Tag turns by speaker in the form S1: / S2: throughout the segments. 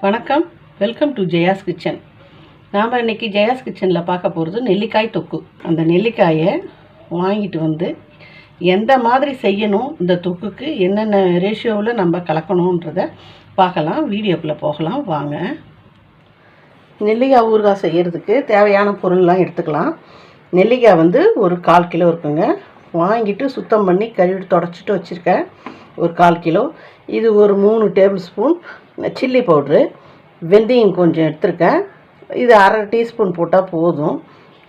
S1: வணக்கம், welcome to Jaya's kitchen. நாம் இன்றைக்கி ஜெயாஸ் கிச்சனில் பார்க்க போகிறது நெல்லிக்காய் தொக்கு. அந்த நெல்லிக்காயை வாங்கிட்டு வந்து எந்த மாதிரி செய்யணும், இந்த தொக்குக்கு என்னென்ன ரேஷியோவில் நம்ம கலக்கணுன்றதை பார்க்கலாம். வீடியோக்குள்ளே போகலாம் வாங்க. நெல்லிக்காய் ஊறுகாய் செய்கிறதுக்கு தேவையான பொருள்லாம் எடுத்துக்கலாம். நெல்லிக்காய் வந்து ஒரு 1/4 கிலோ இருக்குங்க. வாங்கிட்டு சுத்தம் பண்ணி கழுவி தொடச்சிட்டு வச்சுருக்கேன். ஒரு 1/4 கிலோ. இது ஒரு 3 டேபிள் ஸ்பூன் சில்லி பவுட்ரு, வெந்தயம் கொஞ்சம் எடுத்துருக்கேன். இது 1/2 டீஸ்பூன் போட்டால் போதும்.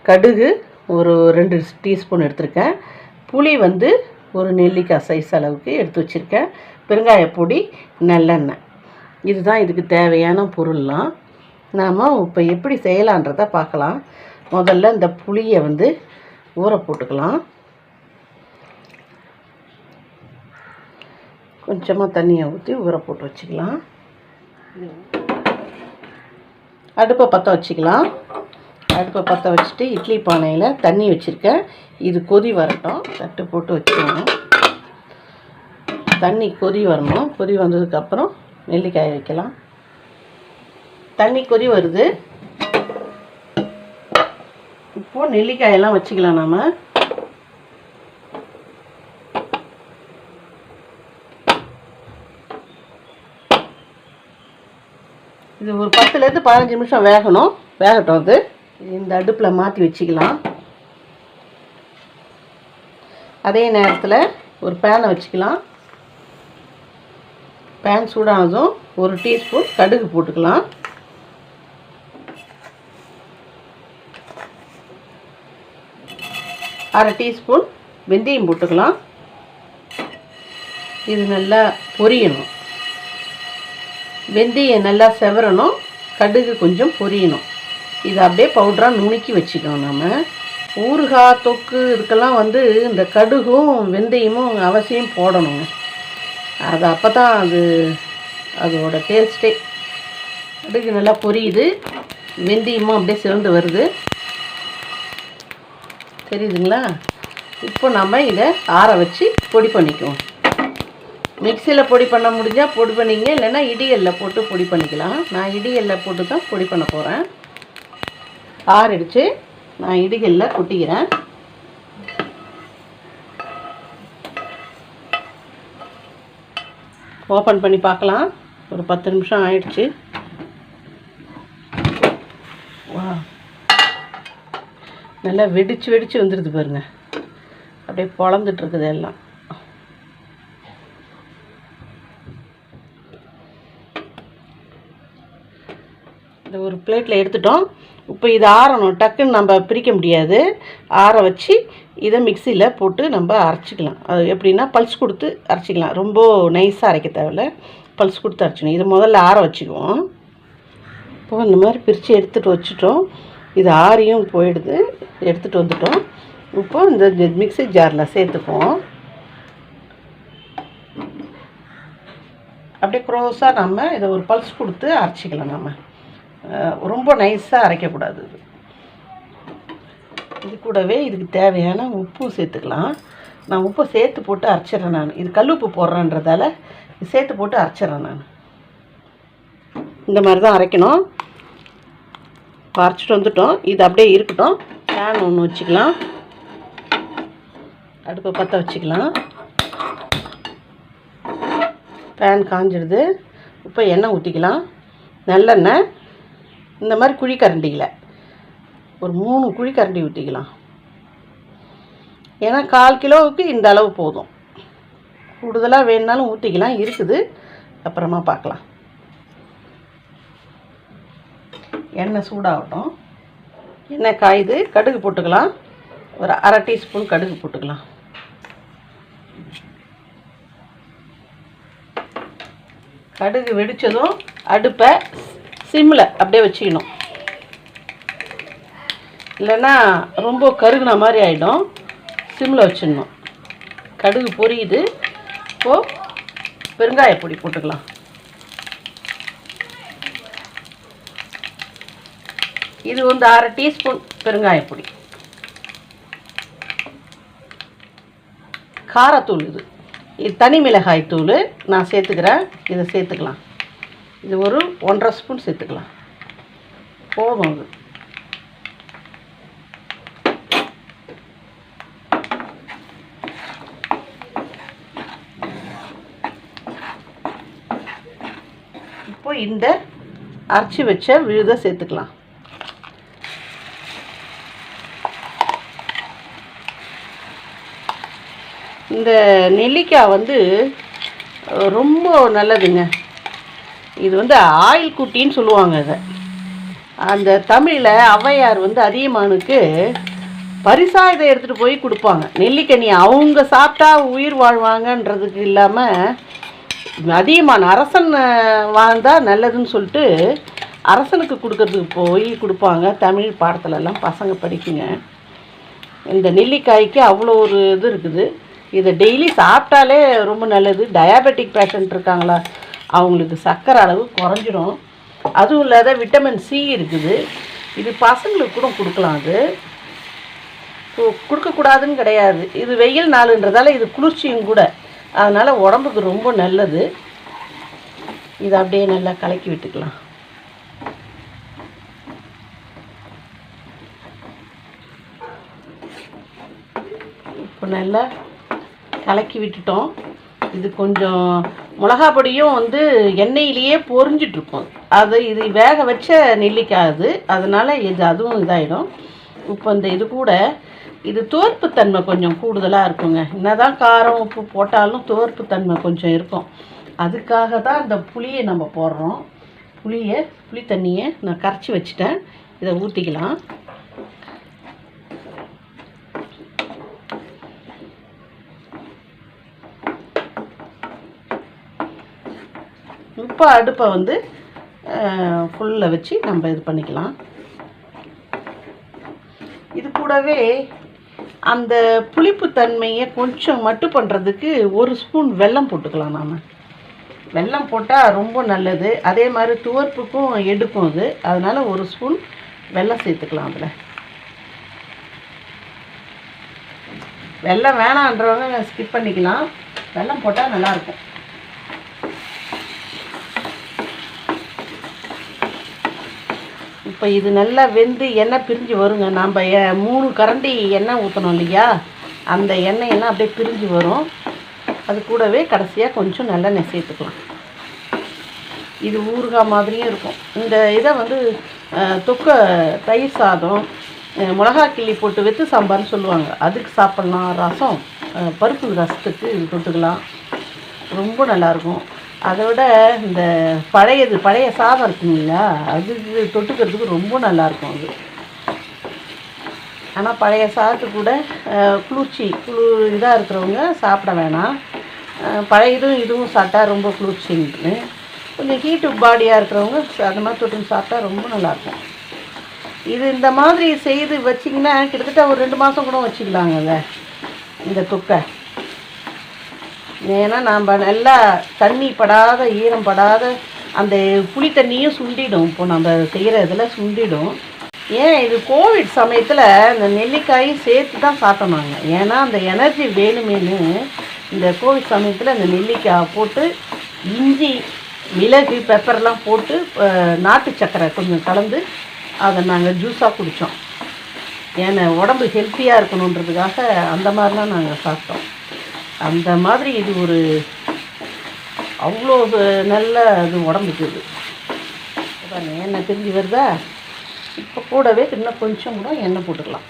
S1: கடுகு ஒரு 2 டீஸ்பூன் எடுத்துருக்கேன். புளி வந்து ஒரு நெல்லிக்காய் சைஸ் அளவுக்கு எடுத்து வச்சுருக்கேன். பெருங்காயப்பொடி, நல்லெண்ணெய். இதுதான் இதுக்கு தேவையான பொருள்லாம். நாம் இப்போ எப்படி செய்யலான்றதை பார்க்கலாம். முதல்ல இந்த புளியை வந்து ஊற போட்டுக்கலாம். கொஞ்சமாக தண்ணியை ஊற்றி ஊற போட்டு வச்சுக்கலாம். அடுப்பை பற்ற வச்சுக்கலாம். அடுப்பை பற்ற வச்சுட்டு இட்லி பானையில் தண்ணி வச்சுருக்கேன். இது கொதி வரட்டும். தட்டு போட்டு வச்சுக்கணும். தண்ணி கொதி வரணும். கொதி வந்ததுக்கப்புறம் நெல்லிக்காயை வைக்கலாம். தண்ணி கொதி வருது. இப்போது நெல்லிக்காயெல்லாம் வச்சுக்கலாம். நாம் இது ஒரு 10லேருந்து 15 நிமிஷம் வேகட்டும். அது இந்த அடுப்பில் மாற்றி வச்சுக்கலாம். அதே நேரத்தில் ஒரு பேனை வச்சுக்கலாம். பேன் சூடானதும் 1 டீஸ்பூன் கடுகு போட்டுக்கலாம். அரை டீஸ்பூன் வெந்தயம் போட்டுக்கலாம். இது நல்லா பொரியணும். வெந்தயம் நல்லா செவரணும். கடுகு கொஞ்சம் பொரியணும். இதை அப்படியே பவுடராக நுணுக்கி வச்சுக்கணும். நம்ம ஊறுகாய் தொக்கு இதுக்கெல்லாம் வந்து இந்த கடுகும் வெந்தயமும் அவசியம் போடணுங்க. அது அப்போ தான் அதோட டேஸ்ட்டே. கடுகு நல்லா பொரியுது. வெந்தயமும் அப்படியே சிவந்து வருது. தெரியுதுங்களா? இப்போ நம்ம இதை ஆற வச்சு பொடி பண்ணிக்குவோம். மிக்சியில் பொடி பண்ண முடிஞ்சால் பொடி பண்ணிங்க, இல்லைன்னா இடிகல்ல போட்டு பொடி பண்ணிக்கலாம். நான் இடிகல்ல போட்டு தான் பொடி பண்ண போகிறேன். ஆறிடுச்சு. நான் இடிகல்ல கொட்டிக்கிறேன். ஓப்பன் பண்ணி பார்க்கலாம். ஒரு 10 நிமிஷம் ஆயிடுச்சு. வா, நல்லா வெடிச்சு வந்துடுது பாருங்க. அப்படியே பொழந்துட்டுருக்குது எல்லாம். இந்த ஒரு பிளேட்டில் எடுத்துட்டோம். இப்போ இது ஆறணும். டக்குன்னு நம்ம பிரிக்க முடியாது. ஆற வச்சு இதை மிக்சியில் போட்டு நம்ம அரைச்சிக்கலாம். அது எப்படின்னா பல்ஸ் கொடுத்து அரைச்சிக்கலாம். ரொம்ப நைஸாக அரைக்க தேவையில்ல. பல்ஸ் கொடுத்து அரைச்சிக்கணும். இதை முதல்ல ஆற வச்சுக்குவோம். இப்போது இந்த மாதிரி பிரித்து எடுத்துகிட்டு வச்சுட்டோம். இது ஆறியும் போயிடுது. எடுத்துகிட்டு வந்துட்டோம். இப்போ இந்த மிக்ஸி ஜாரில் சேர்த்துக்குவோம். அப்படியே க்ரோஸாக நம்ம இதை ஒரு பல்ஸ் கொடுத்து அரைச்சிக்கலாம். நம்ம ரொம்ப நைஸாக அரைக்கக்கூடாது. இது கூடவே இதுக்கு தேவையான உப்பும் சேர்த்துக்கலாம். நான் உப்பு சேர்த்து போட்டு அரைச்சிட்றேன். நான் இது கல் உப்பு போடுறேன்றதால சேர்த்து போட்டு அரைச்சிட்றேன். நான் இந்த மாதிரி தான் அரைக்கணும். அரைச்சிட்டு வந்துட்டோம். இது அப்படியே இருக்கட்டும். பேன் ஒன்று வச்சுக்கலாம். அடுப்பை பற்ற வச்சுக்கலாம். பேன் காஞ்சிடுது. இப்போ எண்ணெய் ஊற்றிக்கலாம். நல்லெண்ணெய். இந்த மாதிரி குழிக்கரண்டியில் ஒரு 3 குழிக்கரண்டி ஊற்றிக்கலாம். ஏன்னா 1/4 கிலோவுக்கு இந்த அளவு போதும். கூடுதலாக வேணுனாலும் ஊற்றிக்கலாம். இருக்குது, அப்புறமா பார்க்கலாம். எண்ணெய் சூடாகட்டும். எண்ணெய் காயுது. கடுகு போட்டுக்கலாம். ஒரு 1/2 டீஸ்பூன் கடுகு போட்டுக்கலாம். கடுகு வெடித்ததும் அடுப்பை சிம்மில் அப்படியே வச்சுக்கணும். இல்லைன்னா ரொம்ப கருகுன மாதிரி ஆகிடும். சிம்மில் வச்சிடணும். கடுகு பொரியுது. இப்போது பெருங்காயப்பொடி போட்டுக்கலாம். இது வந்து 1/2 டீஸ்பூன் பெருங்காயப்பொடி. காரத்தூள் இது தனி மிளகாய் தூள் நான் சேர்த்துக்கிறேன். இதை சேர்த்துக்கலாம். இது ஒரு 1.5 ஸ்பூன் சேர்த்துக்கலாம். போதும் அது. இப்போ இந்த அரைச்சி வச்ச விழுதை சேர்த்துக்கலாம். இந்த நெல்லிக்காய் வந்து ரொம்ப நல்லதுங்க. இது வந்து ஆயில் குட்டின்னு சொல்லுவாங்க. இதை அந்த தமிழில் ஔவையார் வந்து அதியமானுக்கு பரிசாக இதை எடுத்துகிட்டு போய் கொடுப்பாங்க. நெல்லிக்கனி அவங்க சாப்பிட்டா உயிர் வாழ்வாங்கன்றதுக்கு இல்லாமல் அதியமான் அரசன் வாழ்ந்தால் நல்லதுன்னு சொல்லிட்டு அரசனுக்கு கொடுக்கறதுக்கு போய் கொடுப்பாங்க. தமிழ் பாடத்துலலாம் பசங்க படிக்குங்க. இந்த நெல்லிக்காய்க்கு அவ்வளோ ஒரு இது இருக்குது. இதை டெய்லி சாப்பிட்டாலே ரொம்ப நல்லது. டயாபெட்டிக் பேஷண்ட் இருக்காங்களா, அவங்களுக்கு சர்க்கரை அளவு குறைஞ்சிடும். அதுவும் இல்லாத விட்டமின் சி இருக்குது. இது பசங்களுக்கு கூட கொடுக்கலாம். அது கொடுக்கக்கூடாதுன்னு கிடையாது. இது வெயில் நாளுன்றதால இது குளிர்ச்சியும் கூட, அதனால் உடம்புக்கு ரொம்ப நல்லது. இதை அப்படியே நல்லா கலக்கி விட்டுக்கலாம். இப்போ நல்லா கலக்கி விட்டுட்டோம். இது கொஞ்சம் மிளகா பொடியும் வந்து எண்ணெயிலேயே பொரிஞ்சிட்ருக்கும். இது வேக வச்ச நெல்லிக்காய் அது, அதனால் அதுவும் இதாகிடும். இப்போ இந்த இது கூட இது துவர்ப்புத்தன்மை கொஞ்சம் கூடுதலாக இருக்குங்க. என்னதான் காரம் உப்பு போட்டாலும் துவர்ப்புத்தன்மை கொஞ்சம் இருக்கும். அதுக்காக தான் இந்த புளியை நம்ம போடுறோம். புளி தண்ணியை நான் கரைச்சி வச்சுட்டேன். இதை ஊற்றிக்கலாம். இப்போ அடுப்பை வந்து ஃபுல்லில் வச்சு நம்ம இது பண்ணிக்கலாம். இது கூடவே அந்த புளிப்புத்தன்மையை கொஞ்சம் மட்டு பண்ணுறதுக்கு 1 ஸ்பூன் வெல்லம் போட்டுக்கலாம். நாம் வெல்லம் போட்டால் ரொம்ப நல்லது. அதே மாதிரி துவர்ப்புக்கும் எடுக்கும் அது. அதனால் 1 ஸ்பூன் வெல்லம் சேர்த்துக்கலாம். அதில் வெல்லம் வேணான்றவங்க ஸ்கிப் பண்ணிக்கலாம். வெல்லம் போட்டால் நல்லாயிருக்கும். இப்போ இது நல்லா வெந்து எண்ணெய் பிரிஞ்சு வருங்க. நாம் 3 கரண்டி எண்ணெய் ஊற்றணும் இல்லையா, அந்த எண்ணெயெல்லாம் அப்படியே பிரிஞ்சு வரும். அது கூடவே கடைசியாக கொஞ்சம் நல்லெண்ணெய் சேர்த்துக்கலாம். இது ஊறுகாய் மாதிரியும் இருக்கும். இந்த இதை வந்து தொக்க தயிர் சாதம், மிளகா கிள்ளி போட்டு வெத்து சாம்பார்னு சொல்லுவாங்க, அதுக்கு சாப்பிட்லாம். ரசம், பருப்பு ரசத்துக்கு இது தொட்டுக்கலாம். ரொம்ப நல்லாயிருக்கும். அதோட இந்த பழைய சாதம் இருக்குங்களா, அதுக்கு தொட்டுக்கிறதுக்கு ரொம்ப நல்லாயிருக்கும் அது. ஆனால் பழைய சாதத்துக்கு கூட இதாக இருக்கிறவங்க சாப்பிட வேணாம். பழையதும் இதுவும் சாப்பிட்டா ரொம்ப குளிர்ச்சின்னு. கொஞ்சம் ஹீட்டு பாடியாக இருக்கிறவங்க அந்த மாதிரி தொட்டுன்னு சாப்பிட்டா ரொம்ப நல்லாயிருக்கும். இது இந்த மாதிரி செய்து வச்சிங்கன்னா கிட்டத்தட்ட ஒரு 2 மாதம் கூட வச்சுக்கலாங்க. அதை இந்த தொக்கை ஏன்னா நாம் நல்லா தண்ணி படாத ஈரம் படாத அந்த புளி தண்ணியும் சுண்டிடும். இப்போ நம்ம செய்கிற இதில் சுண்டிடும். ஏன் இது கோவிட் சமயத்தில் இந்த நெல்லிக்காயும் சேர்த்து தான் சாப்பிட்டோமாங்க. ஏன்னா அந்த எனர்ஜி வேணுமேனு இந்த கோவிட் சமயத்தில் இந்த நெல்லிக்காய் போட்டு இஞ்சி மிளகு பெப்பர்லாம் போட்டு நாட்டு சக்கரை கொஞ்சம் கலந்து அதை நாங்கள் ஜூஸாக குடித்தோம். ஏன்னா உடம்பு ஹெல்த்தியாக இருக்கணுன்றதுக்காக அந்த மாதிரிலாம் நாங்கள் சாப்பிட்டோம். அந்த மாதிரி இது ஒரு அவ்வளோ நல்ல இது உடம்புக்கு. இது எண்ணெய் பிரிஞ்சு வருதா. இப்போ கூடவே இன்னும் கொஞ்சம் கூட எண்ணெய் போட்டுக்கலாம்.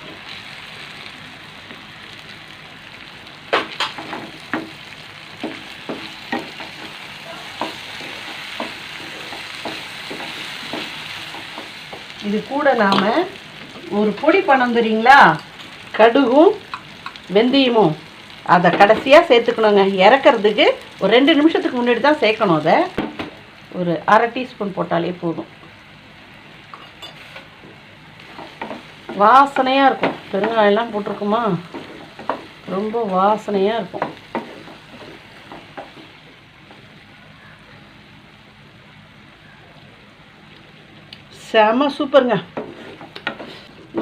S1: இது கூட நாம் ஒரு பொடி பண்ணோம் தெரியுங்களா, கடுகும் வெந்தயமும், அதை கடைசியாக சேர்த்துக்கணுங்க. இறக்கிறதுக்கு ஒரு 2 நிமிஷத்துக்கு முன்னாடி தான் சேர்க்கணும். அதை ஒரு 1/2 டீஸ்பூன் போட்டாலே போதும். வாசனையாக இருக்கும். பெருங்காயெல்லாம் போட்டிருக்குமா, ரொம்ப வாசனையாக இருக்கும். செம சூப்பருங்க.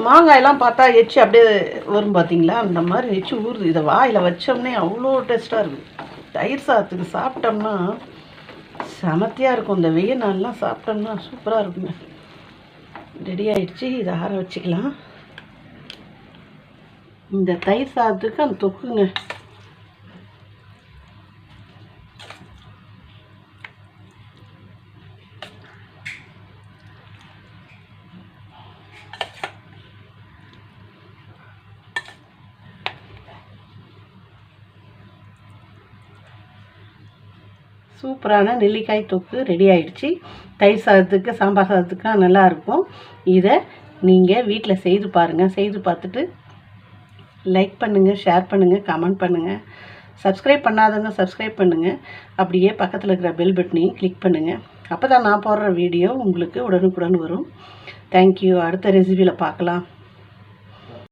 S1: மாங்காயெல்லாம் பார்த்தா எச்சு அப்படியே வரும் பார்த்தீங்களா, அந்த மாதிரி எச்சு ஊறுது. இதை வாயில் வச்சோம்னே அவ்வளோ டேஸ்ட்டாக இருக்குது. தயிர் சாதத்துக்கு சாப்பிட்டோம்னா செமத்தியாக இருக்கும். இந்த வெயில் நாள்லாம் சாப்பிட்டோம்னா சூப்பராக இருக்குங்க. ரெடி ஆகிடுச்சு. இதை ஆற வச்சுக்கலாம். இந்த தயிர் சாதத்துக்கு அந்த தொக்குங்க. சூப்பரான நெல்லிக்காய் தொக்கு ரெடி ஆகிடுச்சு. தயிர் சாதத்துக்கு, சாம்பார் சாதத்துக்கு நல்லாயிருக்கும். இதை நீங்கள் வீட்டில் செய்து பாருங்கள். செய்து பார்த்துட்டு லைக் பண்ணுங்கள், ஷேர் பண்ணுங்கள், கமெண்ட் பண்ணுங்கள். சப்ஸ்கிரைப் பண்ணாதவங்க சப்ஸ்கிரைப் பண்ணுங்கள். அப்படியே பக்கத்தில் இருக்கிற பெல் பட்டனையும் கிளிக் பண்ணுங்கள். அப்போ தான் நான் போடுற வீடியோ உங்களுக்கு உடனுக்குடன் வரும். தேங்க்யூ. அடுத்த ரெசிபியில் பார்க்கலாம்.